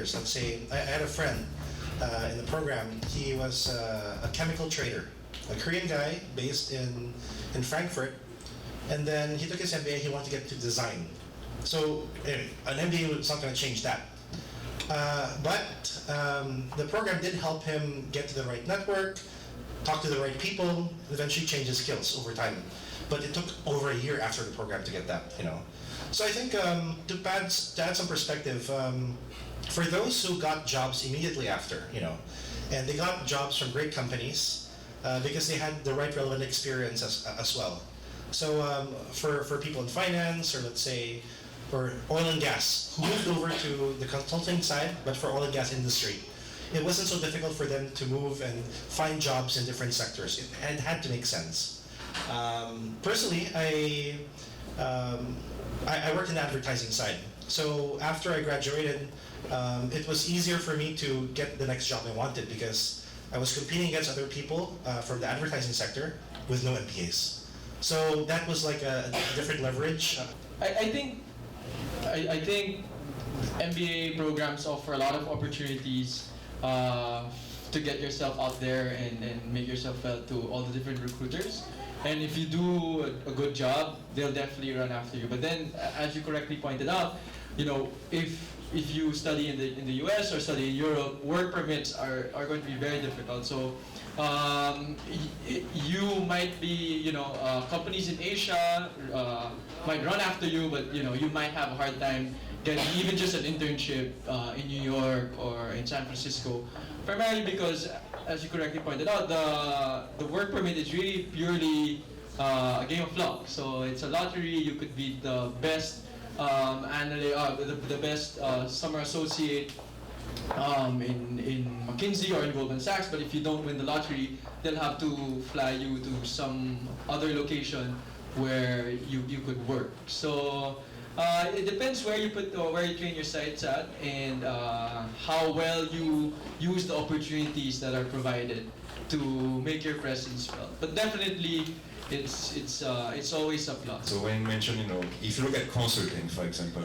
sectors. Let's say I had a friend in the program. He was a chemical trader, a Korean guy based in Frankfurt, and then he took his MBA. He wanted to get to design. So an MBA was not going to change that. But the program did help him get to the right network, talk to the right people, eventually change his skills over time. But it took over a year after the program to get that, So I think to add some perspective, for those who got jobs immediately after, and they got jobs from great companies because they had the right relevant experience as well. So for people in finance, or let's say, or oil and gas, who moved over to the consulting side, but for oil and gas industry, it wasn't so difficult for them to move and find jobs in different sectors. It had to make sense. Personally, I worked in the advertising side. So after I graduated, it was easier for me to get the next job I wanted because I was competing against other people from the advertising sector with no MBAs. So that was like a different leverage. I think MBA programs offer a lot of opportunities to get yourself out there and make yourself felt to all the different recruiters. And if you do a good job, they'll definitely run after you. But then, as you correctly pointed out, if you study in the US or study in Europe, work permits are going to be very difficult. So you might be, companies in Asia might run after you, but you might have a hard time getting even just an internship in New York or in San Francisco, primarily because, as you correctly pointed out, the work permit is really purely a game of luck. So it's a lottery. You could be the best the best summer associate in McKinsey or in Goldman Sachs, but if you don't win the lottery, they'll have to fly you to some other location where you could work. So it depends where you train your sights at, and how well you use the opportunities that are provided to make your presence felt. But definitely, it's always a plus. So when you mention, if you look at consulting, for example,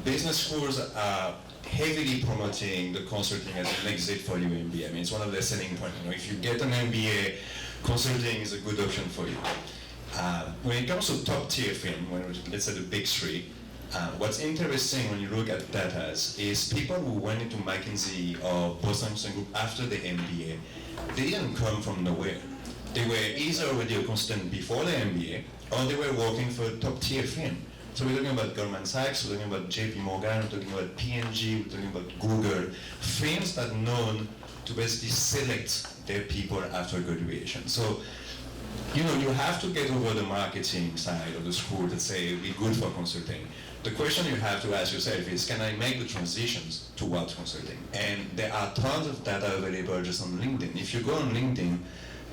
business schools are heavily promoting the consulting as an exit for your MBA. I mean, it's one of their selling points. If you get an MBA, consulting is a good option for you. When it comes to top tier firm, let's say the big three, what's interesting when you look at data is people who went into McKinsey or Boston Group after the MBA, they didn't come from nowhere. They were either already a consultant before the MBA, or they were working for a top tier firm. So we're talking about Goldman Sachs, we're talking about JP Morgan, we're talking about P&G, we're talking about Google, firms that are known to basically select their people after graduation. So, you have to get over the marketing side of the school that say, we're good for consulting. The question you have to ask yourself is, can I make the transitions towards consulting? And there are tons of data available just on LinkedIn. If you go on LinkedIn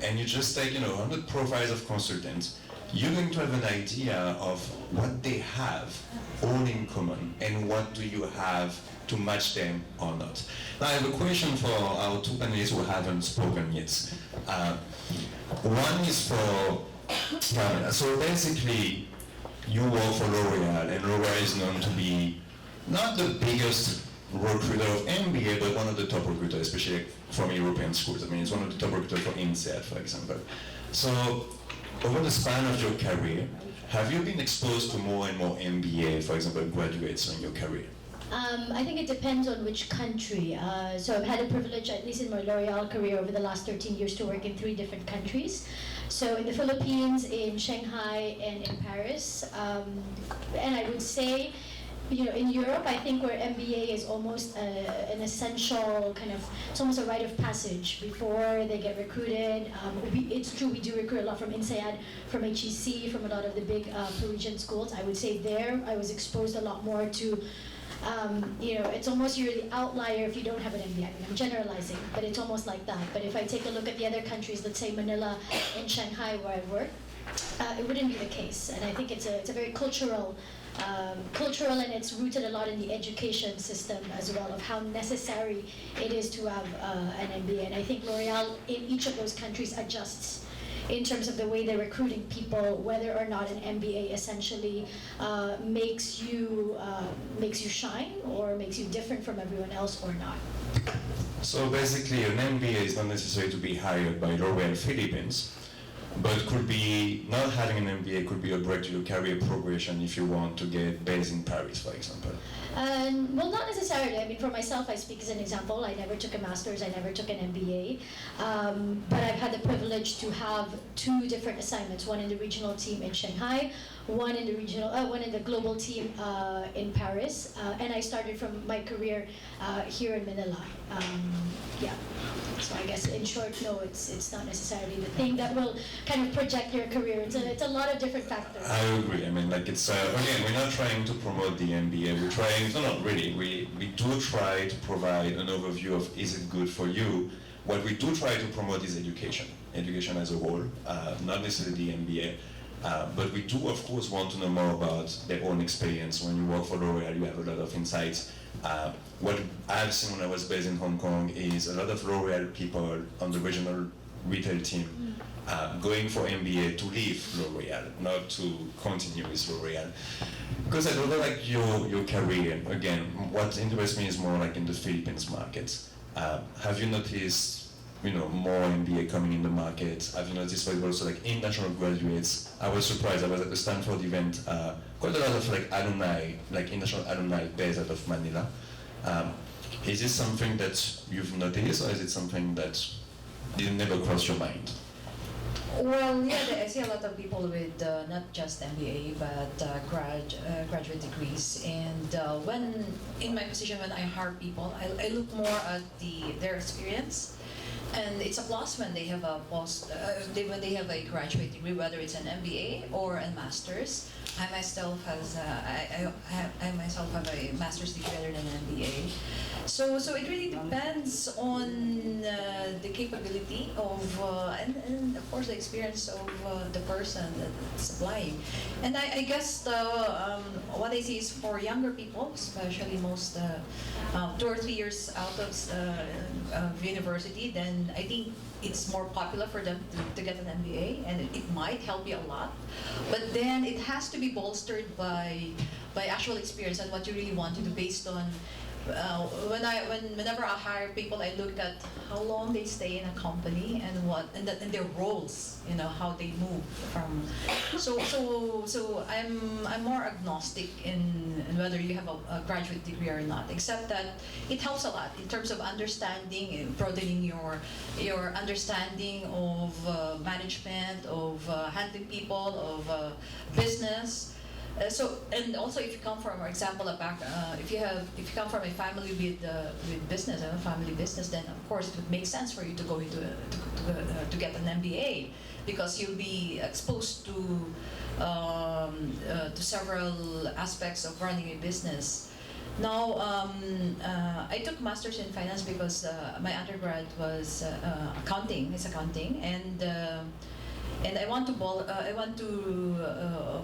and you just take, 100 profiles of consultants, you're going to have an idea of what they have all in common and what do you have to match them or not. Now I have a question for our two panelists who haven't spoken yet. One is for Carmel. So basically, you work for L'Oreal, and L'Oreal is known to be not the biggest recruiter of MBA, but one of the top recruiters, especially from European schools. I mean, it's one of the top recruiters for INSEAD, for example. So, over the span of your career, have you been exposed to more and more MBA, for example, graduates in your career? I think it depends on which country. So I've had the privilege, at least in my L'Oreal career over the last 13 years, to work in 3 different countries. So in the Philippines, in Shanghai, and in Paris. And I would say, in Europe, I think where MBA is almost an essential it's almost a rite of passage before they get recruited. It's true, we do recruit a lot from INSEAD, from HEC, from a lot of the big Parisian schools. I would say there I was exposed a lot more to it's almost you're the outlier if you don't have an MBA. I mean, I'm generalizing, but it's almost like that. But if I take a look at the other countries, let's say Manila and Shanghai where I've worked, it wouldn't be the case. And I think it's a very cultural, and it's rooted a lot in the education system as well, of how necessary it is to have an MBA. And I think L'Oreal in each of those countries adjusts in terms of the way they're recruiting people, whether or not an MBA essentially makes you shine or makes you different from everyone else or not. So basically, an MBA is not necessary to be hired by L'Oréal Philippines, but could be, not having an MBA could be a break to your career progression if you want to get based in Paris, for example. Well, not necessarily. I mean, for myself, I speak as an example. I never took a master's. I never took an MBA. But I've had the privilege to have 2 different assignments: one in the regional team in Shanghai, one in the global team in Paris. And I started from my career here in Manila. Yeah. So I guess in short, no, it's not necessarily the thing that will kind of project your career. It's a lot of different factors. I agree. I mean, like it's again, we're not trying to promote the MBA. We're trying, no, not really. We do try to provide an overview of is it good for you. What we do try to promote is education as a whole, not necessarily the MBA. But we do, of course, want to know more about their own experience. When you work for L'Oréal, you have a lot of insights. What I've seen when I was based in Hong Kong is a lot of L'Oréal people on the regional retail team going for MBA to leave L'Oréal, not to continue with L'Oréal. Because I don't like your career. Again, what interests me is more like in the Philippines market. Have you noticed, more MBA coming in the market? Have you noticed, for example, also like international graduates? I was surprised. I was at the Stanford event. Quite a lot of like alumni, like international alumni based out of Manila. Is this something that you've noticed, or is it something that didn't never cross your mind? Well, yeah, I see a lot of people with not just MBA but graduate degrees. And when in my position, when I hire people, I look more at their experience. And it's a plus when they have a when they have a graduate degree, whether it's an MBA or a master's. I myself have a master's degree rather than an MBA. So it really depends on the capability of and of course the experience of the person that's applying. And I guess what I see is for younger people, especially most 2 or 3 years out of university, then I think it's more popular for them to get an MBA, and it might help you a lot. But then it has to be bolstered by actual experience and what you really want to do based on. Whenever I hire people, I look at how long they stay in a company and their roles, how they move from. So I'm more agnostic in whether you have a graduate degree or not, except that it helps a lot in terms of understanding and broadening your understanding of management, of handling people, of business. And also, if you come from, for example, if you come from a family with business, a family business, then of course it would make sense for you to go into to get an MBA, because you'll be exposed to several aspects of running a business. Now, I took master's in finance because my undergrad was accounting. It's accounting, and I want to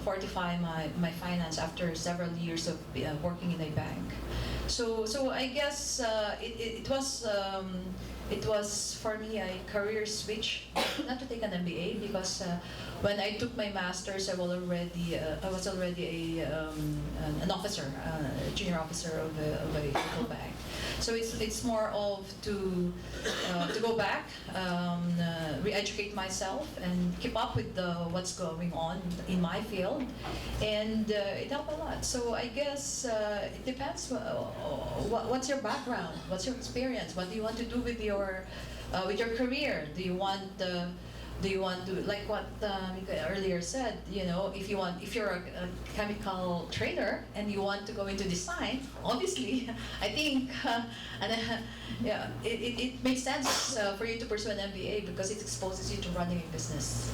fortify my finance after several years of working in a bank. So I guess it was for me a career switch, not to take an MBA, because when I took my master's, I was already an officer, a junior officer of a local bank. So it's more of to go back, re-educate myself, and keep up with what's going on in my field, and it helped a lot. So I guess it depends. What's your background? What's your experience? What do you want to do with your career? Do you want to, like what Miko earlier said, if you're a chemical trader and you want to go into design, obviously, I think, it makes sense for you to pursue an MBA, because it exposes you to running a business.